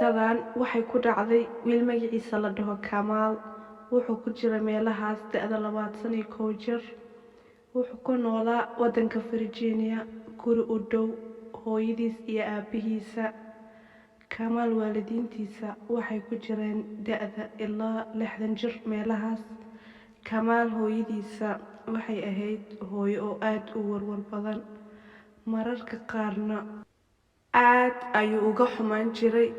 qisadan waxay ku dhacday wiil magaciisa la dhaho Kamaal. wuxuu ku jiray meelahaas da'da 21 jir. wuxuu ku noolaa wadanka Virginia, guri u dhow hooyadiis iyo aabihiisa. Kamaal waalidiintiisa waxay ku jireen da'da ilaa 60 jir meelahaas. Kamaal hooyadiisa waxay ahayd hooyo oo aad u warwar badan, mararka qaarna aad ayuu uga xumaan jiray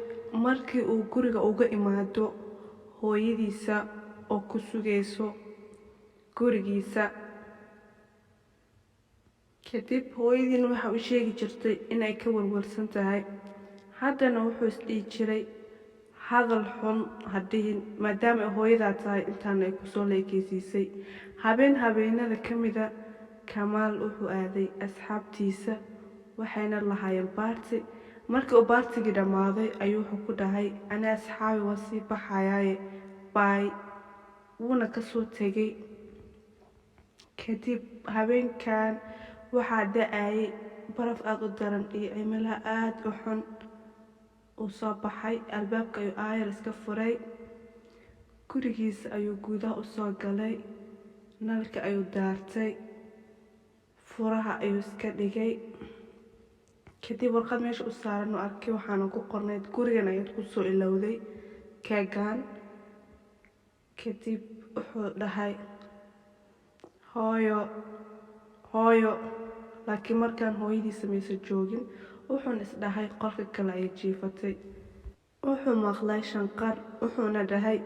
markii uu guriga uga imaado hooyadiisa oo ku sugayso gurigiisa. kadib hooyadiina waxa uu sheegi jirtay inay ka warwarsan tahay. haddana wuxuu isdhihi jiray hadal xun hadhihin, maadaama hooyadaa tahay intaan ay kusoo leekeysiisay. habeenada ka mida Kamaal wuxuu aaday asxaabtiisa, waxayna lahaayeen baarti. markii uu baartigii dhammaaday ayuu wuxuu ku dhahay ana asxaabi waa sii baxayaaye baay, wuuna kasoo tegay. kadib habeenkan waxaa da'ayay baraf aad u daran iyo cimilo aad u xun. uu soo baxay, albaabka ayuu aayar iska furay, gurigiisa ayuu gudaha u soo galay, nalka ayuu daartay, furaha ayuu iska dhigay. kadib warqad meesha u saaran uu arkay, waxaana ku qornayd gurigan ayaad ku soo ilowday keegaan. kadib wuxuu dhahay hooyo, laakiin markaan hooyadiisa maysan joogin. wuxuuna isdhahay qolka kale ayay jiifatay. wuxuu maqlay shanqar, wuxuuna dhahay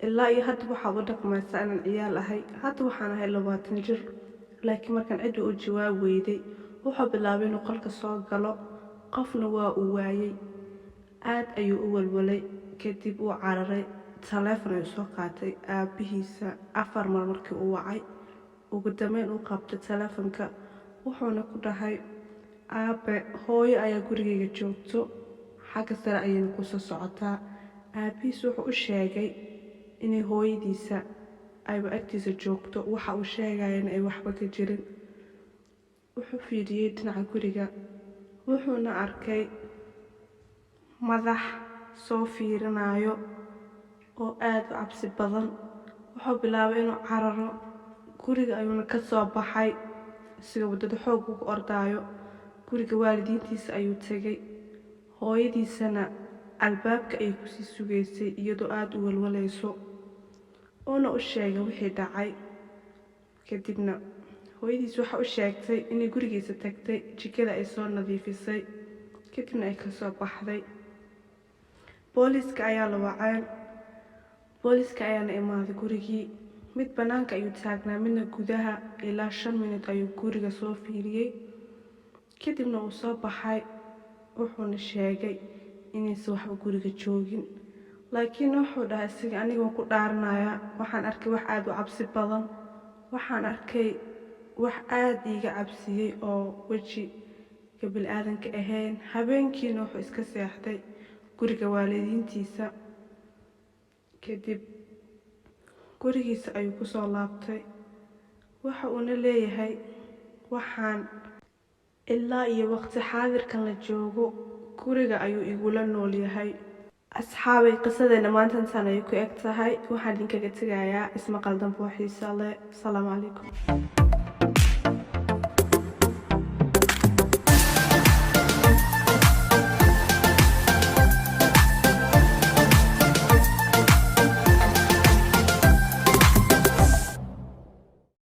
ilaa iyo hadda waxaad u dhaqmaysaa inaan ciyaal ahay. hadda waxaan ahay 20 jir. laakiin markaan cidda u jawaab weyday, wuxuu bilaabay inuu qolka soo galo. qofna waa uu waayay, aad ayuu u walwalay. kadib uu cararay, taleefon ayuu soo qaatay aabihiisa 4 mar markii uu wacay. ugu dambeyn uu qabtay taleefonka, wuxuuna ku dhahay aabe, hooyo ayaa gurigayga joogto, xagga sare ayayna kusoo socotaa. aabihiis wuxuu u sheegay inay hooyadiisa ayba agtiisa joogto, waxa uu sheegayana ay waxba ka jirin. wuxuu fiiriyey dhinaca guriga, wuxuuna arkay madax soo fiirinayo oo aad u cabsi badan. wuxuu bilaabay inuu cararo, guriga ayuuna ka soo baxay isagoo wadada xoog ugu ordaayo. guriga waalidiintiisa ayuu tegay, hooyadiisana albaabka ayay kusii sugaysay iyadoo aad u walwalayso, uuna u sheegay wixii dhacay. kadibna hooyadiis waxa u sheegtay inay gurigiisa tagtay, jikada ay soo nadiifisay, kadibna ay kasoo baxday. booliiska ayaa la wacay, booliiska ayaana imaaday gurigii. mid banaanka ayuu taagnaa, midna gudaha. ilaa 5 minute ayuu guriga soo fiiriyey, kadibna uu soo baxay. wuxuuna sheegay inaysan waxba guriga joogin. laakiin wuxuu dhahay isaga, aniga waan ku dhaaranayaa, waxaan arkay wax aad u cabsi badan. waxaan arkay wax aad iiga cabsiyey oo wejiga bini'aadanka ahayn. habeenkiina wuxuu iska seexday guriga waalidiintiisa. kadib gurigiisa ayuu ku soo laabtay. waxa uuna leeyahay waxaan ilaa iyo waqti xaadirkan la joogo guriga ayuu igula nool yahay. asxaabay, qisadeena maanta intaan ayay ku eg tahay. waxaan idinkaga tegayaa ismaqal dambe oo xiiso leh. asalaamu calaykum.